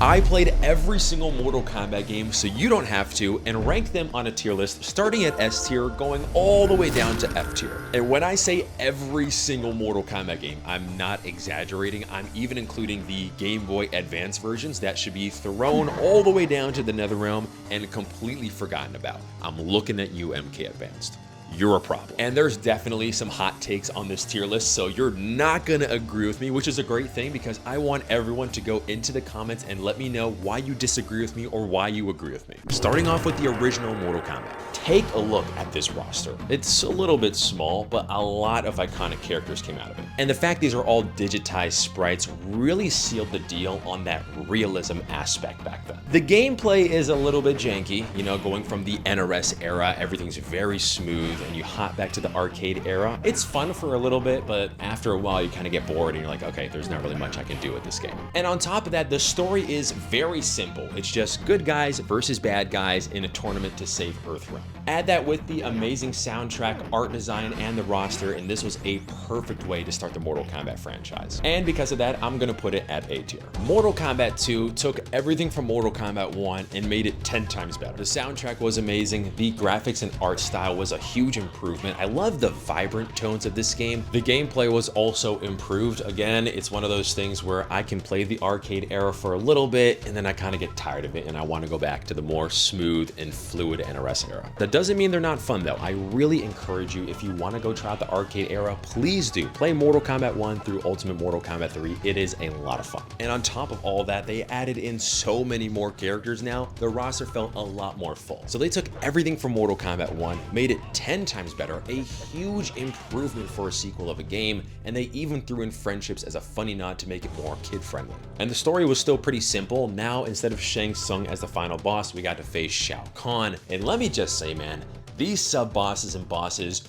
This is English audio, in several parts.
I played every single Mortal Kombat game so you don't have to, and ranked them on a tier list starting at S tier going all the way down to F tier. And when I say every single Mortal Kombat game, I'm not exaggerating. I'm even including the Game Boy Advance versions that should be thrown all the way down to the Netherrealm and completely forgotten about. I'm looking at you, MK Advanced. You're a problem. And there's definitely some hot takes on this tier list, so you're not gonna agree with me, which is a great thing because I want everyone to go into the comments and let me know why you disagree with me or why you agree with me. Starting off with the original Mortal Kombat. Take a look at this roster. It's a little bit small, but a lot of iconic characters came out of it. And the fact these are all digitized sprites really sealed the deal on that realism aspect back then. The gameplay is a little bit janky, you know, going from the NRS era, everything's very smooth, and you hop back to the arcade era. It's fun for a little bit, but after a while you kind of get bored and you're like, okay, there's not really much I can do with this game. And on top of that, the story is very simple. It's just good guys versus bad guys in a tournament to save Earthrealm. Add that with the amazing soundtrack, art design, and the roster, and this was a perfect way to start the Mortal Kombat franchise. And because of that, I'm gonna put it at A tier. Mortal Kombat 2 took everything from Mortal Kombat 1 and made it 10 times better. The soundtrack was amazing, the graphics and art style was a huge improvement. I love the vibrant tones of this game. The gameplay was also improved. Again, it's one of those things where I can play the arcade era for a little bit and then I kind of get tired of it and I want to go back to the more smooth and fluid NRS era. That doesn't mean they're not fun though. I really encourage you, if you want to go try out the arcade era, please do. Play Mortal Kombat 1 through Ultimate Mortal Kombat 3. It is a lot of fun. And on top of all that, they added in so many more characters now. The roster felt a lot more full. So they took everything from Mortal Kombat 1, made it 10 times better, a huge improvement for a sequel of a game, and they even threw in friendships as a funny nod to make it more kid-friendly. And the story was still pretty simple. Now, instead of Shang Tsung as the final boss, we got to face Shao Kahn. And let me just say, man, these sub-bosses and bosses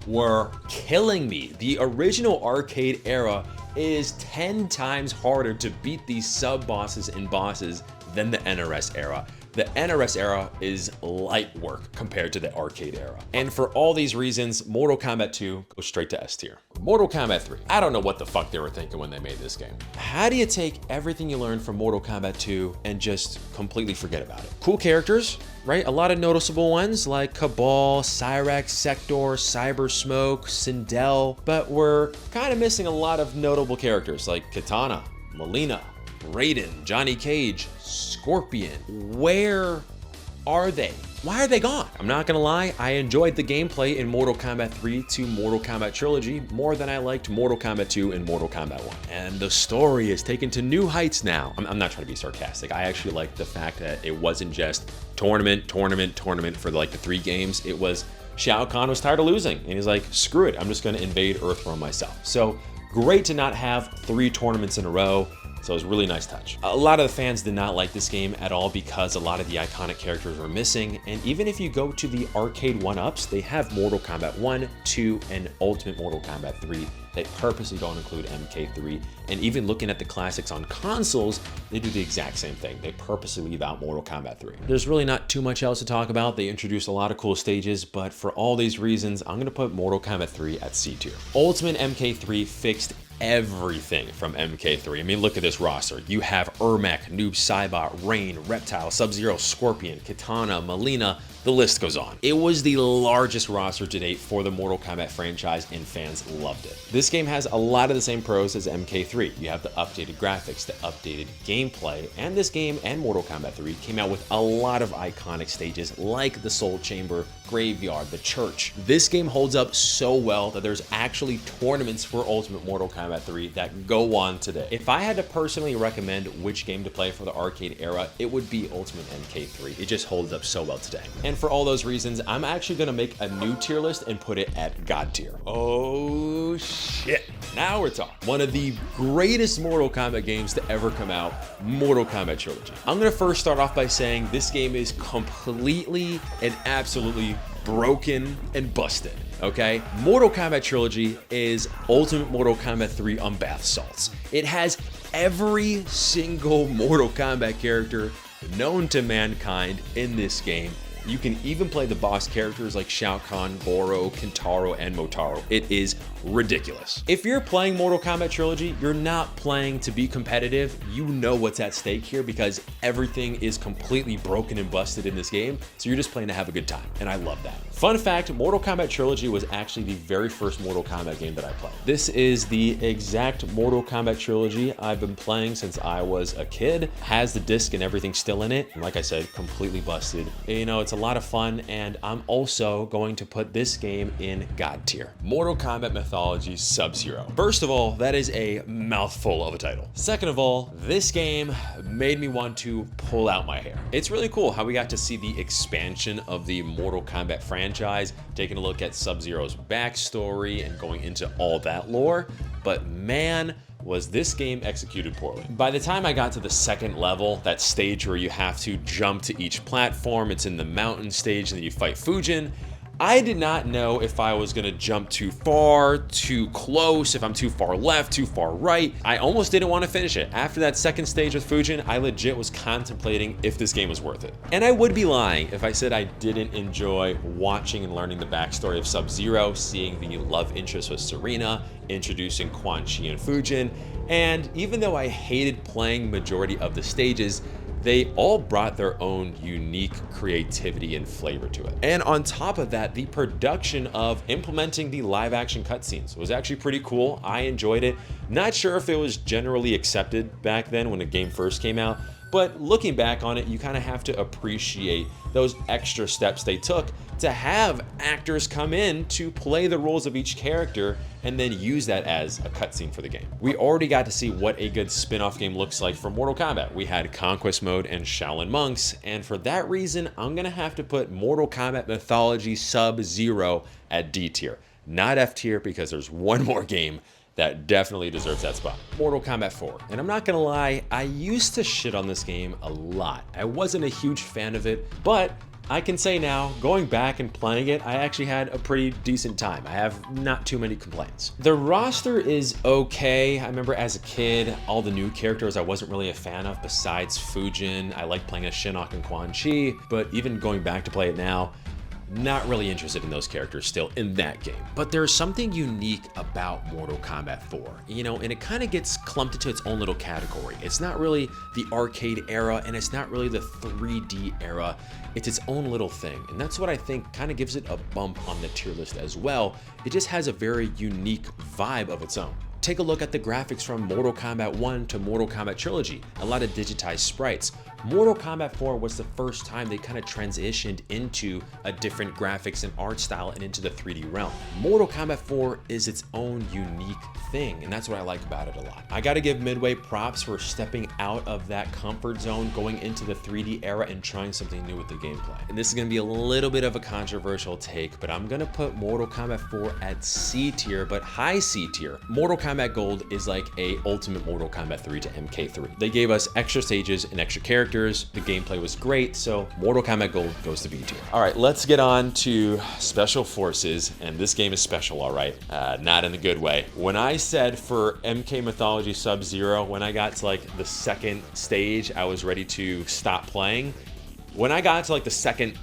were killing me. The original arcade era is 10 times harder to beat these sub-bosses and bosses than the NRS era. The NRS era is light work compared to the arcade era. And for all these reasons, Mortal Kombat 2 goes straight to S tier. Mortal Kombat 3. I don't know what the fuck they were thinking when they made this game. How do you take everything you learned from Mortal Kombat 2 and just completely forget about it? Cool characters, right? A lot of noticeable ones like Cabal, Cyrax, Sector, Cyber Smoke, Sindel, but we're kind of missing a lot of notable characters like Kitana, Melina, Raiden, Johnny Cage, Scorpion. Where are they? Why are they gone? I'm not gonna lie, I enjoyed the gameplay in Mortal Kombat 3 to Mortal Kombat Trilogy more than I liked Mortal Kombat 2 and Mortal Kombat 1. And the story is taken to new heights now. I'm not trying to be sarcastic. I actually like the fact that it wasn't just tournament for like the 3 games. It was Shao Kahn was tired of losing and he's like, screw it, I'm just gonna invade Earthrealm myself. So great to not have 3 tournaments in a row. So it was a really nice touch. A lot of the fans did not like this game at all because a lot of the iconic characters were missing. And even if you go to the arcade 1-ups, they have Mortal Kombat 1, 2, and Ultimate Mortal Kombat 3. They purposely don't include MK3. And even looking at the classics on consoles, they do the exact same thing. They purposely leave out Mortal Kombat 3. There's really not too much else to talk about. They introduced a lot of cool stages, but for all these reasons, I'm gonna put Mortal Kombat 3 at C tier. Ultimate MK3 fixed everything from MK3. I mean, look at this roster. You have Ermac, Noob Saibot, Rain, Reptile, Sub-Zero, Scorpion, Kitana, Melina, the list goes on. It was the largest roster to date for the Mortal Kombat franchise and fans loved it. This game has a lot of the same pros as MK3. You have the updated graphics, the updated gameplay, and this game and Mortal Kombat 3 came out with a lot of iconic stages like the Soul Chamber, Graveyard, the Church. This game holds up so well that there's actually tournaments for Ultimate Mortal Kombat 3 that go on today. If I had to personally recommend which game to play for the arcade era, it would be Ultimate MK3. It just holds up so well today. And for all those reasons, I'm actually gonna make a new tier list and put it at God tier. Oh shit, now we're talking. One of the greatest Mortal Kombat games to ever come out, Mortal Kombat Trilogy. I'm gonna first start off by saying this game is completely and absolutely broken and busted. Okay, Mortal Kombat Trilogy is Ultimate Mortal Kombat 3 on bath salts. It has every single Mortal Kombat character known to mankind in this game. You can even play the boss characters like Shao Kahn, Goro, Kintaro, and Motaro. It is ridiculous. If you're playing Mortal Kombat Trilogy, you're not playing to be competitive. You know what's at stake here because everything is completely broken and busted in this game, so you're just playing to have a good time, and I love that. Fun fact, Mortal Kombat Trilogy was actually the very first Mortal Kombat game that I played. This is the exact Mortal Kombat Trilogy I've been playing since I was a kid. Has the disc and everything still in it, and like I said, completely busted. You know, it's a lot of fun, and I'm also going to put this game in God tier. Mortal Kombat Mythology Sub-Zero. First of all, that is a mouthful of a title. Second of all, this game made me want to pull out my hair. It's really cool how we got to see the expansion of the Mortal Kombat franchise, taking a look at Sub-Zero's backstory and going into all that lore, but man, was this game executed poorly. By the time I got to the second level, that stage where you have to jump to each platform, it's in the mountain stage and then you fight Fujin, I did not know if I was gonna jump too far, too close, if I'm too far left, too far right. I almost didn't want to finish it. After that second stage with Fujin, I legit was contemplating if this game was worth it. And I would be lying if I said I didn't enjoy watching and learning the backstory of Sub-Zero, seeing the love interest with Serena, introducing Quan Chi and Fujin, and even though I hated playing majority of the stages, they all brought their own unique creativity and flavor to it. And on top of that, the production of implementing the live action cutscenes was actually pretty cool. I enjoyed it. Not sure if it was generally accepted back then when the game first came out, but looking back on it, you kind of have to appreciate those extra steps they took to have actors come in to play the roles of each character and then use that as a cutscene for the game. We already got to see what a good spin-off game looks like for Mortal Kombat. We had Conquest Mode and Shaolin Monks, and for that reason, I'm gonna have to put Mortal Kombat Mythology Sub-Zero at D tier, not F tier, because there's one more game that definitely deserves that spot. Mortal Kombat 4. And I'm not gonna lie, I used to shit on this game a lot. I wasn't a huge fan of it, but I can say now, going back and playing it, I actually had a pretty decent time. I have not too many complaints. The roster is okay. I remember as a kid, all the new characters I wasn't really a fan of besides Fujin. I like playing as Shinnok and Quan Chi, but even going back to play it now, not really interested in those characters still in that game. But there's something unique about Mortal Kombat 4, you know, and it kind of gets clumped into its own little category. It's not really the arcade era, and it's not really the 3D era. It's its own little thing, and that's what I think kind of gives it a bump on the tier list as well. It just has a very unique vibe of its own. Take a look at the graphics from Mortal Kombat 1 to Mortal Kombat Trilogy, a lot of digitized sprites. Mortal Kombat 4 was the first time they kind of transitioned into a different graphics and art style and into the 3D realm. Mortal Kombat 4 is its own unique thing, and that's what I like about it a lot. I gotta give Midway props for stepping out of that comfort zone, going into the 3D era and trying something new with the gameplay. And this is gonna be a little bit of a controversial take, but I'm gonna put Mortal Kombat 4 at C tier, but high C tier. Mortal Kombat Gold is like a ultimate Mortal Kombat 3 to MK3. They gave us extra stages and extra characters. The gameplay was great, so Mortal Kombat Gold goes to B tier. All right, let's get on to Special Forces, and this game is special, all right, not in a good way. When I said for MK Mythology Sub-Zero, when I got to like the second stage, I was ready to stop playing. When I got to like the second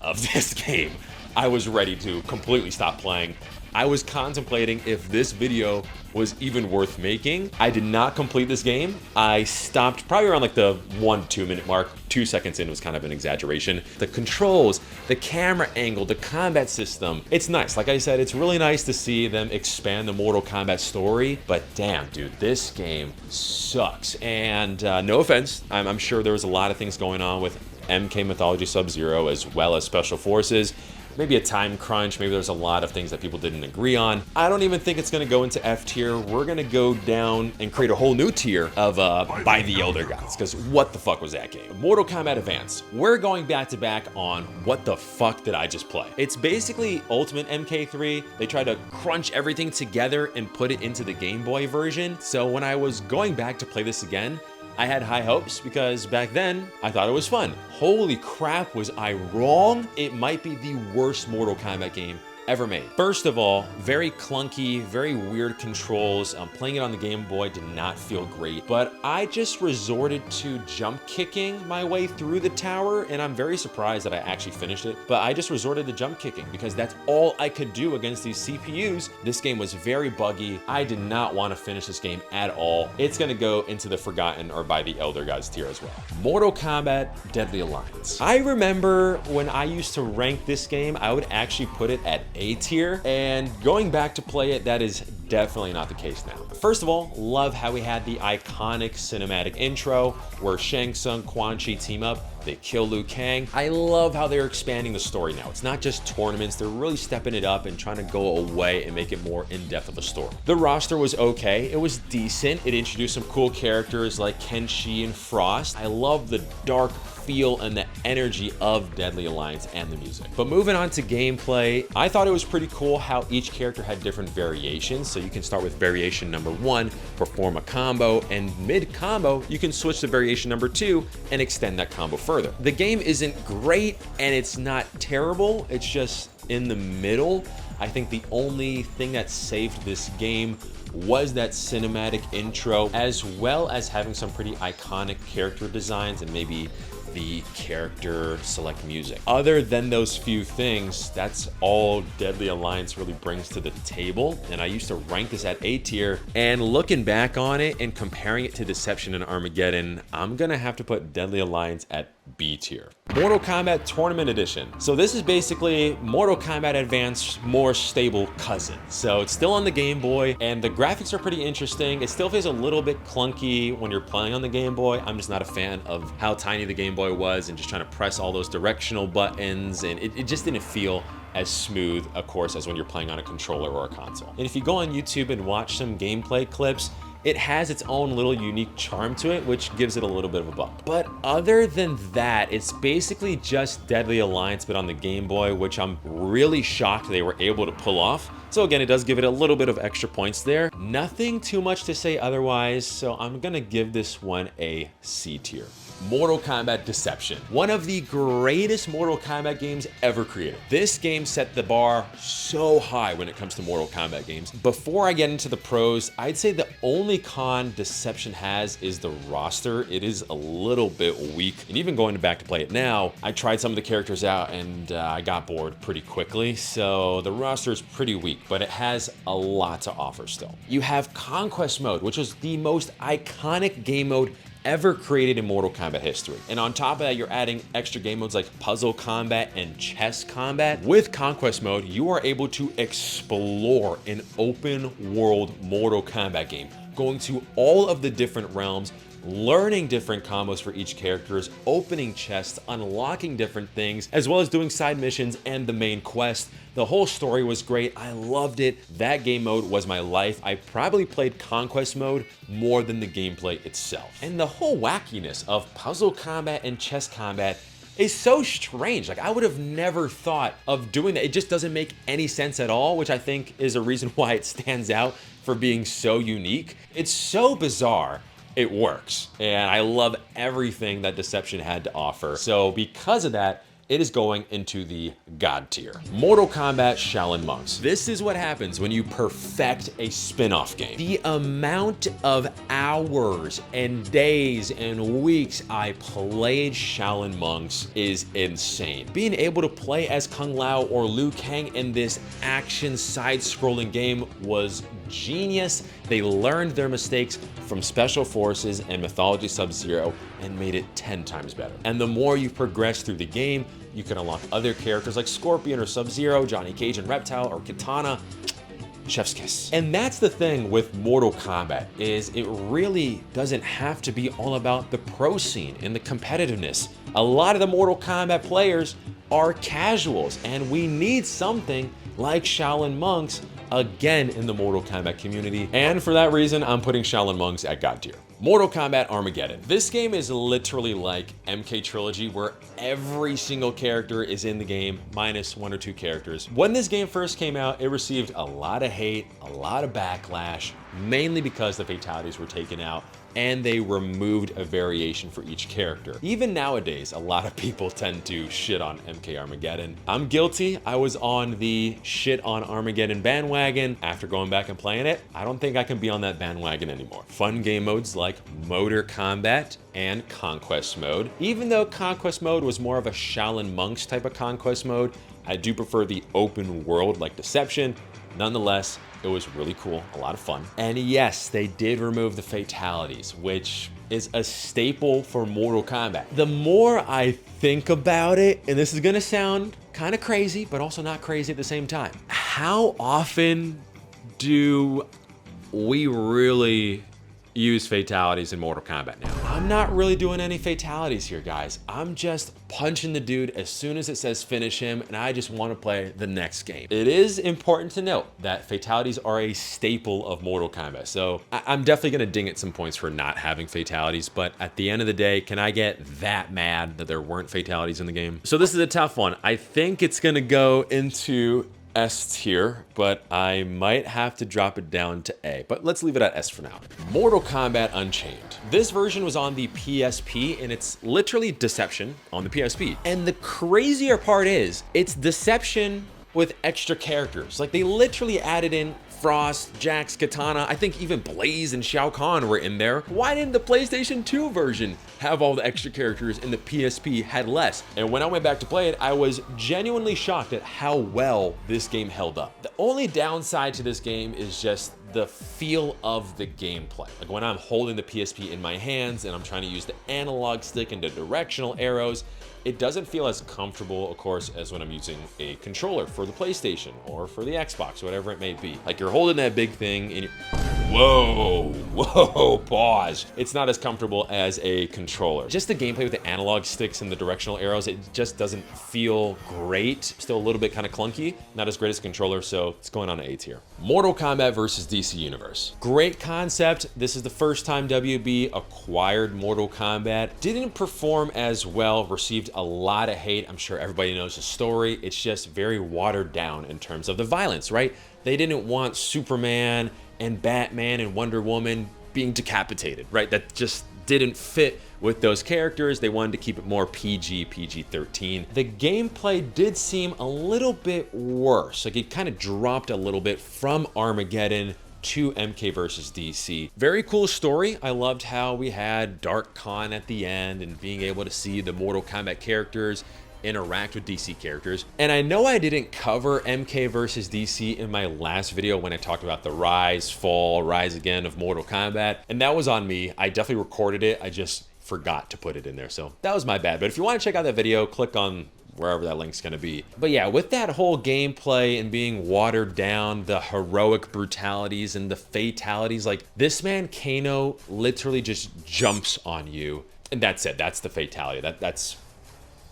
of this game, I was ready to completely stop playing. I was contemplating if this video was even worth making. I did not complete this game. I stopped probably around like the 1-2 minute mark. 2 seconds in was kind of an exaggeration. The controls, the camera angle, the combat system, it's nice. Like I said, it's really nice to see them expand the Mortal Kombat story, but damn, dude, this game sucks. And no offense, I'm sure there was a lot of things going on with MK Mythology Sub-Zero as well as Special Forces. Maybe a time crunch, maybe there's a lot of things that people didn't agree on. I don't even think it's gonna go into F tier. We're gonna go down and create a whole new tier of By the Elder Gods, because what the fuck was that game? Mortal Kombat Advance. We're going back to back on what the fuck did I just play? It's basically Ultimate MK3. They tried to crunch everything together and put it into the Game Boy version. So when I was going back to play this again, I had high hopes because back then I thought it was fun. Holy crap, was I wrong? It might be the worst Mortal Kombat game ever made. First of all, very clunky, very weird controls. Playing it on the Game Boy did not feel great, but I just resorted to jump kicking my way through the tower, and I'm very surprised that I actually finished it, but I just resorted to jump kicking because that's all I could do against these CPUs. This game was very buggy. I did not want to finish this game at all. It's gonna go into the forgotten or by the elder gods tier as well. Mortal Kombat Deadly Alliance. I remember when I used to rank this game, I would actually put it at A tier, and going back to play it, that is definitely not the case now. First of all, love how we had the iconic cinematic intro where Shang Tsung, Quan Chi team up, they kill Liu Kang. I love how they're expanding the story now. It's not just tournaments, they're really stepping it up and trying to go away and make it more in-depth of a story. The roster was okay, it was decent. It introduced some cool characters like Kenshi and Frost. I love the dark feel and the energy of Deadly Alliance and the music. But moving on to gameplay, I thought it was pretty cool how each character had different variations. So you can start with variation number 1, perform a combo, and mid-combo, you can switch to variation number 2 and extend that combo further. The game isn't great and it's not terrible, it's just in the middle. I think the only thing that saved this game was that cinematic intro, as well as having some pretty iconic character designs and maybe the character select music. Other than those few things, that's all Deadly Alliance really brings to the table, and I used to rank this at A tier, and looking back on it and comparing it to Deception and Armageddon, I'm gonna have to put Deadly Alliance at B tier. Mortal Kombat Tournament Edition. So this is basically Mortal Kombat Advanced, more stable cousin. So it's still on the Game Boy, and the graphics are pretty interesting. It still feels a little bit clunky when you're playing on the Game Boy. I'm just not a fan of how tiny the Game Boy was and just trying to press all those directional buttons, and it just didn't feel as smooth, of course, as when you're playing on a controller or a console. And if you go on YouTube and watch some gameplay clips, it has its own little unique charm to it, which gives it a little bit of a bump. But other than that, it's basically just Deadly Alliance, but on the Game Boy, which I'm really shocked they were able to pull off. So again, it does give it a little bit of extra points there. Nothing too much to say otherwise, so I'm gonna give this one a C tier. Mortal Kombat Deception, one of the greatest Mortal Kombat games ever created. This game set the bar so high when it comes to Mortal Kombat games. Before I get into the pros, I'd say the only con Deception has is the roster. It is a little bit weak, and even going back to play it now, I tried some of the characters out and I got bored pretty quickly, so the roster is pretty weak, but it has a lot to offer still. You have Conquest Mode, which is the most iconic game mode ever created in Mortal Kombat history. And on top of that, you're adding extra game modes like Puzzle Combat and Chess Combat. With Conquest Mode, you are able to explore an open world Mortal Kombat game, going to all of the different realms, learning different combos for each character, opening chests, unlocking different things, as well as doing side missions and the main quest. The whole story was great. I loved it. That game mode was my life. I probably played Conquest Mode more than the gameplay itself. And the whole wackiness of Puzzle Combat and Chess Combat is so strange. Like, I would have never thought of doing that. It just doesn't make any sense at all, which I think is a reason why it stands out for being so unique. It's so bizarre. It works, and I love everything that Deception had to offer. So because of that, it is going into the God tier. Mortal Kombat Shaolin Monks. This is what happens when you perfect a spin-off game. The amount of hours and days and weeks I played Shaolin Monks is insane. Being able to play as Kung Lao or Liu Kang in this action side-scrolling game was genius. They learned their mistakes from Special Forces and Mythology Sub-Zero and made it 10 times better. And the more you progress through the game, you can unlock other characters like Scorpion or Sub-Zero, Johnny Cage and Reptile, or Kitana. Chef's kiss. And that's the thing with Mortal Kombat, is it really doesn't have to be all about the pro scene and the competitiveness. A lot of the Mortal Kombat players are casuals, and we need something like Shaolin Monks again in the Mortal Kombat community. And for that reason, I'm putting Shaolin Monks at God tier. Mortal Kombat Armageddon. This game is literally like MK Trilogy, where every single character is in the game, minus 1 or 2 characters. When this game first came out, it received a lot of hate, a lot of backlash, mainly because the fatalities were taken out and they removed a variation for each character. Even nowadays, a lot of people tend to shit on MK Armageddon. I'm guilty. I was on the shit on Armageddon bandwagon. After going back and playing it, I don't think I can be on that bandwagon anymore. Fun game modes like Mortal Kombat and Conquest mode. Even though Conquest mode was more of a Shaolin Monks type of Conquest mode, I do prefer the open world like Deception. Nonetheless, it was really cool, a lot of fun. And yes, they did remove the fatalities, which is a staple for Mortal Kombat. The more I think about it, and this is gonna sound kind of crazy, but also not crazy at the same time, how often do we really use fatalities in Mortal Kombat now? I'm not really doing any fatalities here, guys. I'm just punching the dude as soon as it says finish him, and I just want to play the next game. It is important to note that fatalities are a staple of Mortal Kombat, so I'm definitely gonna ding it some points for not having fatalities, but at the end of the day, can I get that mad that there weren't fatalities in the game? So this is a tough one. I think it's gonna go into S tier, but I might have to drop it down to A, but let's leave it at S for now. Mortal Kombat Unchained. This version was on the PSP, and it's literally Deception on the PSP. And the crazier part is, it's Deception with extra characters. Like, they literally added in Frost, Jax, Katana, I think even Blaze and Shao Kahn were in there. Why didn't the PlayStation 2 version have all the extra characters and the PSP had less? And when I went back to play it, I was genuinely shocked at how well this game held up. The only downside to this game is just the feel of the gameplay. Like when I'm holding the PSP in my hands and I'm trying to use the analog stick and the directional arrows, it doesn't feel as comfortable, of course, as when I'm using a controller for the PlayStation or for the Xbox, whatever it may be. Like you're holding that big thing and whoa, pause. It's not as comfortable as a controller. Just the gameplay with the analog sticks and the directional arrows, it just doesn't feel great. Still a little bit kind of clunky, not as great as a controller, so it's going on to A tier. Mortal Kombat versus DC Universe. Great concept. This is the first time WB acquired Mortal Kombat. Didn't perform as well, received a lot of hate. I'm sure everybody knows the story. It's just very watered down in terms of the violence, right? They didn't want Superman and Batman and Wonder Woman being decapitated, right? That just didn't fit with those characters. They wanted to keep it more PG, PG-13. The gameplay did seem a little bit worse. Like it kind of dropped a little bit from Armageddon to MK versus DC. Very cool story. I loved how we had Dark Khan at the end and being able to see the Mortal Kombat characters interact with DC characters. And I know I didn't cover MK versus DC in my last video when I talked about the rise, fall, rise again of Mortal Kombat, and that was on me. I definitely recorded it. I just forgot to put it in there, so that was my bad. But if you want to check out that video, click on wherever that link's gonna be. But yeah, with that whole gameplay and being watered down, the heroic brutalities and the fatalities, like this man Kano literally just jumps on you, and that's it. That's the fatality.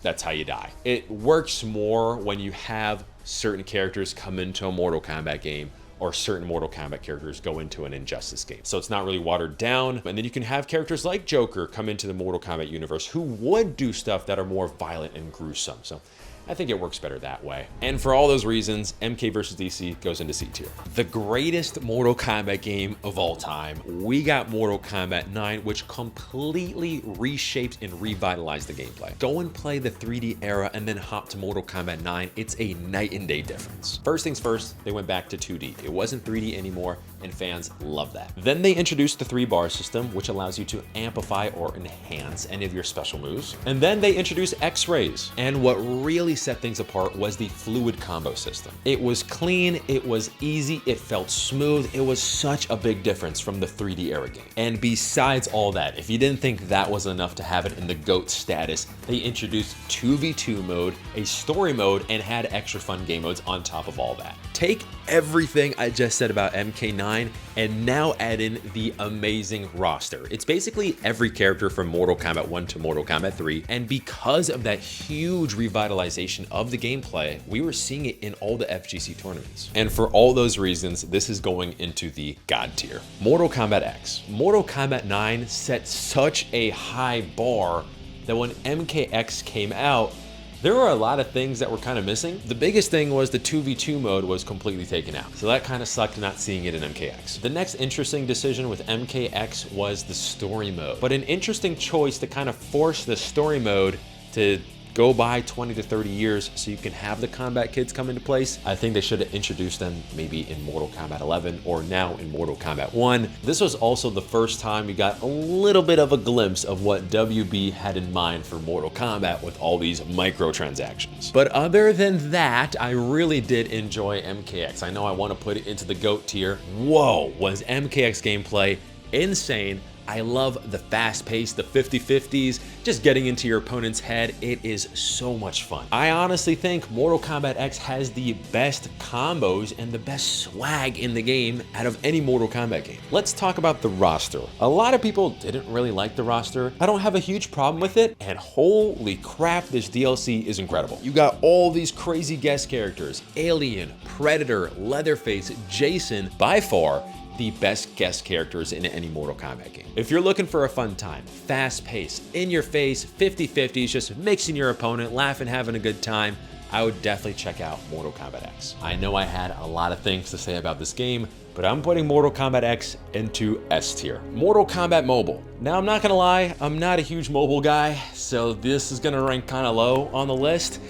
That's how you die. It works more when you have certain characters come into a Mortal Kombat game or certain Mortal Kombat characters go into an Injustice game. So it's not really watered down. And then you can have characters like Joker come into the Mortal Kombat universe who would do stuff that are more violent and gruesome. So I think it works better that way. And for all those reasons, MK vs. DC goes into C tier. The greatest Mortal Kombat game of all time. We got Mortal Kombat 9, which completely reshaped and revitalized the gameplay. Go and play the 3D era and then hop to Mortal Kombat 9. It's a night and day difference. First things first, they went back to 2D. It wasn't 3D anymore, and fans love that. Then they introduced the 3-bar system, which allows you to amplify or enhance any of your special moves. And then they introduced X-rays. And what really set things apart was the fluid combo system. It was clean, it was easy, it felt smooth. It was such a big difference from the 3D era game. And besides all that, if you didn't think that was enough to have it in the GOAT status, they introduced 2v2 mode, a story mode, and had extra fun game modes on top of all that. Take everything I just said about MK9 and now add in the amazing roster. It's basically every character from Mortal Kombat 1 to Mortal Kombat 3, and because of that huge revitalization of the gameplay, we were seeing it in all the FGC tournaments. And for all those reasons, this is going into the God tier. Mortal Kombat X. Mortal Kombat 9 set such a high bar that when MKX came out, There were a lot of things that were kind of missing. The biggest thing was the 2v2 mode was completely taken out. So that kind of sucked not seeing it in MKX. The next interesting decision with MKX was the story mode. But an interesting choice to kind of force the story mode to go by 20 to 30 years so you can have the combat kids come into place. I think they should have introduced them maybe in Mortal Kombat 11 or now in Mortal Kombat 1. This was also the first time we got a little bit of a glimpse of what WB had in mind for Mortal Kombat with all these microtransactions. But other than that, I really did enjoy MKX. I know I want to put it into the GOAT tier. Whoa, was MKX gameplay insane. I love the fast pace, the 50-50s, just getting into your opponent's head. It is so much fun. I honestly think Mortal Kombat X has the best combos and the best swag in the game out of any Mortal Kombat game. Let's talk about the roster. A lot of people didn't really like the roster. I don't have a huge problem with it, and holy crap, this DLC is incredible. You got all these crazy guest characters: Alien, Predator, Leatherface, Jason, by far the best guest characters in any Mortal Kombat game. If you're looking for a fun time, fast pace, in your face, 50-50s, just mixing your opponent, laughing, having a good time, I would definitely check out Mortal Kombat X. I know I had a lot of things to say about this game, but I'm putting Mortal Kombat X into S tier. Mortal Kombat Mobile. Now, I'm not gonna lie, I'm not a huge mobile guy, so this is gonna rank kind of low on the list.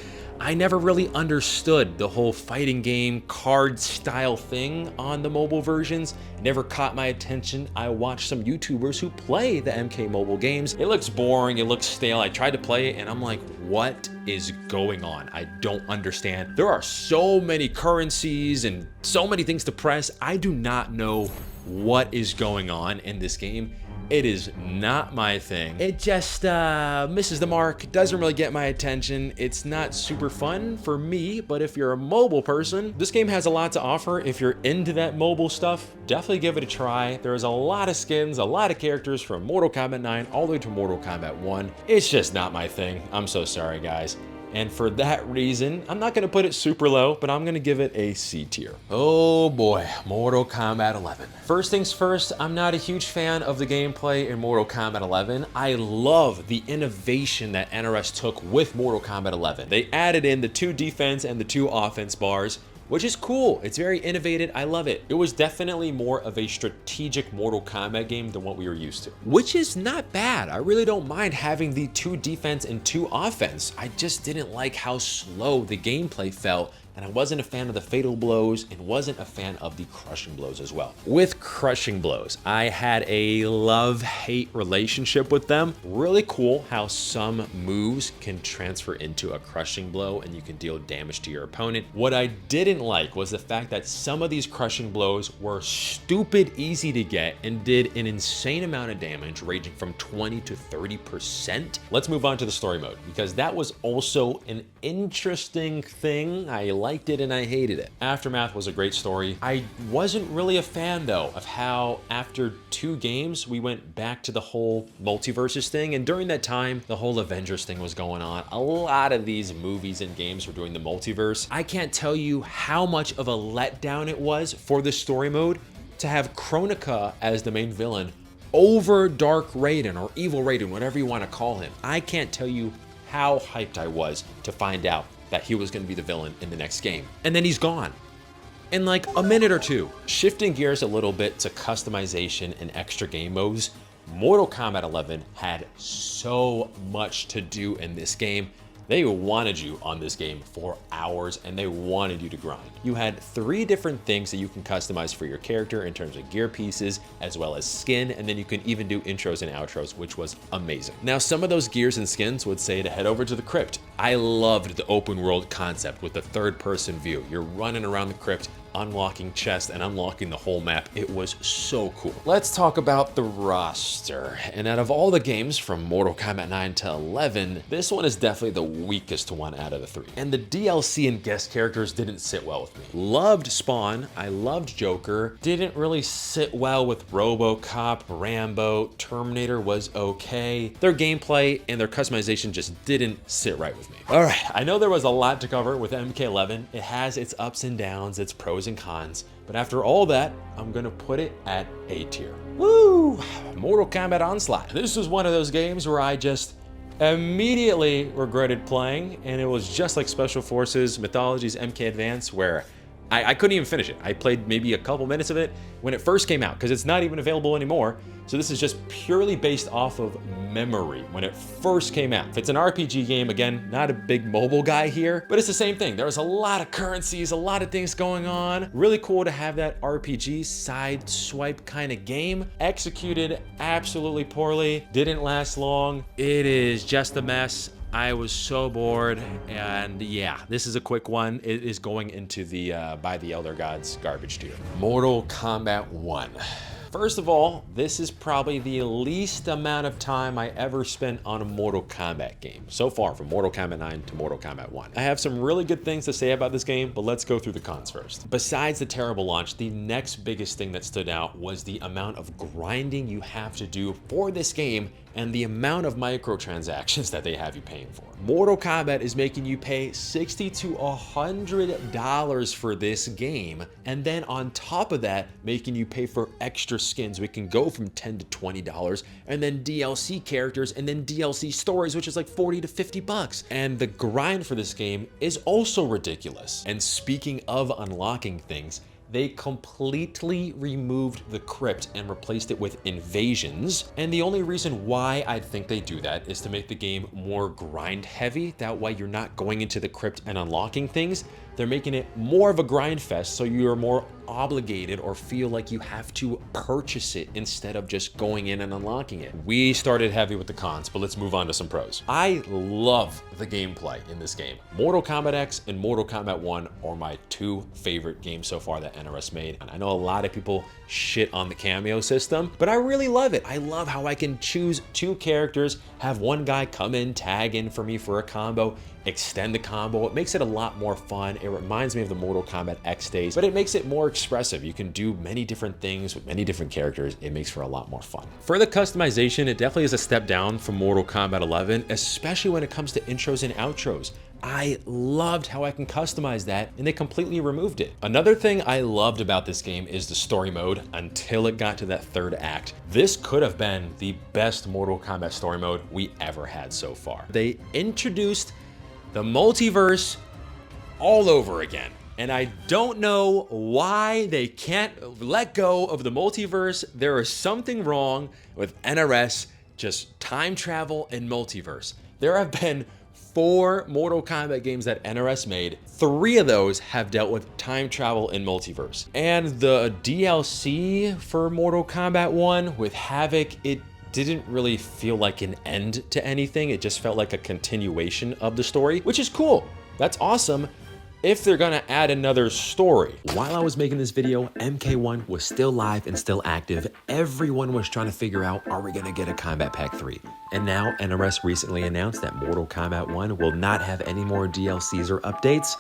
I never really understood the whole fighting game card style thing on the mobile versions. It never caught my attention. I watched some YouTubers who play the MK mobile games. It looks boring, it looks stale. I tried to play it and I'm like, what is going on? I don't understand. There are so many currencies and so many things to press. I do not know what is going on in this game. It is not my thing. It just misses the mark, doesn't really get my attention. It's not super fun for me, but if you're a mobile person, this game has a lot to offer. If you're into that mobile stuff, definitely give it a try. There's a lot of skins, a lot of characters from Mortal Kombat 9 all the way to Mortal Kombat 1. It's just not my thing. I'm so sorry, guys. And for that reason, I'm not gonna put it super low, but I'm gonna give it a C tier. Oh boy, Mortal Kombat 11. First things first, I'm not a huge fan of the gameplay in Mortal Kombat 11. I love the innovation that NRS took with Mortal Kombat 11. They added in the 2 defense and the 2 offense bars, which is cool. It's very innovative. I love it. It was definitely more of a strategic Mortal Kombat game than what we were used to, which is not bad. I really don't mind having the 2 defense and 2 offense. I just didn't like how slow the gameplay felt, and I wasn't a fan of the fatal blows and wasn't a fan of the crushing blows as well. With crushing blows, I had a love-hate relationship with them. Really cool how some moves can transfer into a crushing blow and you can deal damage to your opponent. What I didn't like was the fact that some of these crushing blows were stupid easy to get and did an insane amount of damage, ranging from 20 to 30%. Let's move on to the story mode, because that was also an interesting thing. I liked it and I hated it. Aftermath was a great story. I wasn't really a fan though of how after 2 games we went back to the whole multiverses thing, and during that time the whole Avengers thing was going on. A lot of these movies and games were doing the multiverse. I can't tell you how much of a letdown it was for the story mode to have Kronika as the main villain over Dark Raiden or Evil Raiden, whatever you want to call him. I can't tell you how hyped I was to find out that he was going to be the villain in the next game. And then he's gone in like a minute or 2. Shifting gears a little bit to customization and extra game modes, Mortal Kombat 11 had so much to do in this game. They wanted you on this game for hours and they wanted you to grind. You had 3 different things that you can customize for your character in terms of gear pieces, as well as skin, and then you can even do intros and outros, which was amazing. Now, some of those gears and skins would say to head over to the crypt. I loved the open world concept with the 3rd-person view. You're running around the crypt, unlocking chests and unlocking the whole map. It was so cool. Let's talk about the roster. And out of all the games from Mortal Kombat 9 to 11, this one is definitely the weakest one out of the 3. And the DLC and guest characters didn't sit well with me. Loved Spawn, I loved Joker, didn't really sit well with RoboCop, Rambo, Terminator was okay. Their gameplay and their customization just didn't sit right with me. All right, I know there was a lot to cover with MK11. It has its ups and downs, its pros and cons, but after all that, I'm gonna put it at A tier. Woo! Mortal Kombat Onslaught. This was one of those games where I just Immediately regretted playing, and it was just like Special Forces Mythology's MK Advance, where I couldn't even finish it. I played maybe a couple minutes of it when it first came out, because it's not even available anymore. So this is just purely based off of memory when it first came out. If it's an RPG game, again, not a big mobile guy here, but it's the same thing. There's a lot of currencies, a lot of things going on. Really cool to have that RPG side swipe kind of game. Executed absolutely poorly, didn't last long. It is just a mess. I was so bored, and yeah, this is a quick one. It is going into the by the Elder Gods garbage tier. Mortal Kombat 1. First of all, this is probably the least amount of time I ever spent on a Mortal Kombat game so far, from Mortal Kombat 9 to Mortal Kombat 1. I have some really good things to say about this game, but let's go through the cons first. Besides the terrible launch, the next biggest thing that stood out was the amount of grinding you have to do for this game and the amount of microtransactions that they have you paying for. Mortal Kombat is making you pay $60 to $100 for this game, and then on top of that, making you pay for extra skins. We can go from $10 to $20, and then DLC characters, and then DLC stories, which is like $40 to $50. And the grind for this game is also ridiculous. And speaking of unlocking things, they completely removed the crypt and replaced it with invasions. And the only reason why I think they do that is to make the game more grind heavy. That way you're not going into the crypt and unlocking things. They're making it more of a grind fest, so you're more obligated or feel like you have to purchase it instead of just going in and unlocking it. We started heavy with the cons, but let's move on to some pros. I love the gameplay in this game. Mortal Kombat X and Mortal Kombat 1 are my two favorite games so far that NRS made. And I know a lot of people shit on the cameo system, but I really love it. I love how I can choose two characters, have one guy come in, tag in for me for a combo, extend the combo. It makes it a lot more fun. It reminds me of the Mortal Kombat X days, but it makes it more expressive. You can do many different things with many different characters. It makes for a lot more fun. For the customization, it definitely is a step down from Mortal Kombat 11, especially when it comes to intros and outros. I loved how I can customize that, and they completely removed it. Another thing I loved about this game is the story mode until it got to that third act. This could have been the best Mortal Kombat story mode we ever had so far. They introduced the multiverse all over again. And I don't know why they can't let go of the multiverse. There is something wrong with NRS, just time travel and multiverse. There have been 4 Mortal Kombat games that NRS made. 3 of those have dealt with time travel and multiverse. And the DLC for Mortal Kombat 1 with Havoc, it didn't really feel like an end to anything. It just felt like a continuation of the story, which is cool. That's awesome if they're gonna add another story. While I was making this video, MK1 was still live and still active. Everyone was trying to figure out, are we gonna get a Kombat Pack 3? And now NRS recently announced that Mortal Kombat 1 will not have any more DLCs or updates.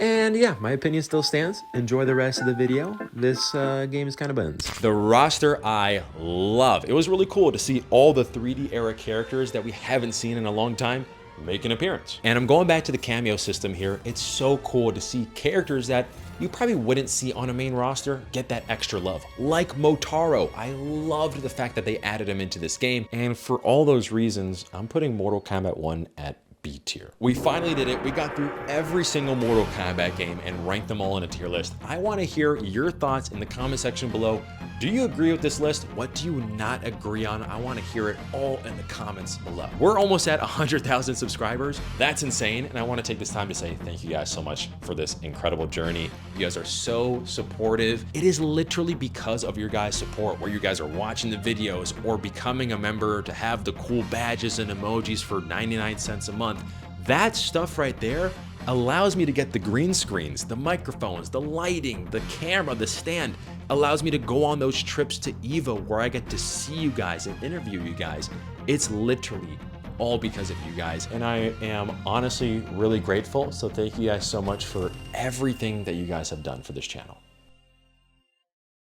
And yeah, my opinion still stands. Enjoy the rest of the video. This game is kind of buns. The roster I love. It was really cool to see all the 3D era characters that we haven't seen in a long time make an appearance. And I'm going back to the cameo system here. It's so cool to see characters that you probably wouldn't see on a main roster get that extra love. Like Motaro. I loved the fact that they added him into this game. And for all those reasons, I'm putting Mortal Kombat 1 at B tier. We finally did it. We got through every single Mortal Kombat game and ranked them all in a tier list. I want to hear your thoughts in the comment section below. Do you agree with this list? What do you not agree on? I want to hear it all in the comments below. We're almost at 100,000 subscribers. That's insane. And I want to take this time to say thank you guys so much for this incredible journey. You guys are so supportive. It is literally because of your guys' support, where you guys are watching the videos or becoming a member to have the cool badges and emojis for 99 cents a month. That stuff right there allows me to get the green screens, the microphones, the lighting, the camera, the stand, allows me to go on those trips to EVO where I get to see you guys and interview you guys. It's literally all because of you guys. And I am honestly really grateful. So thank you guys so much for everything that you guys have done for this channel.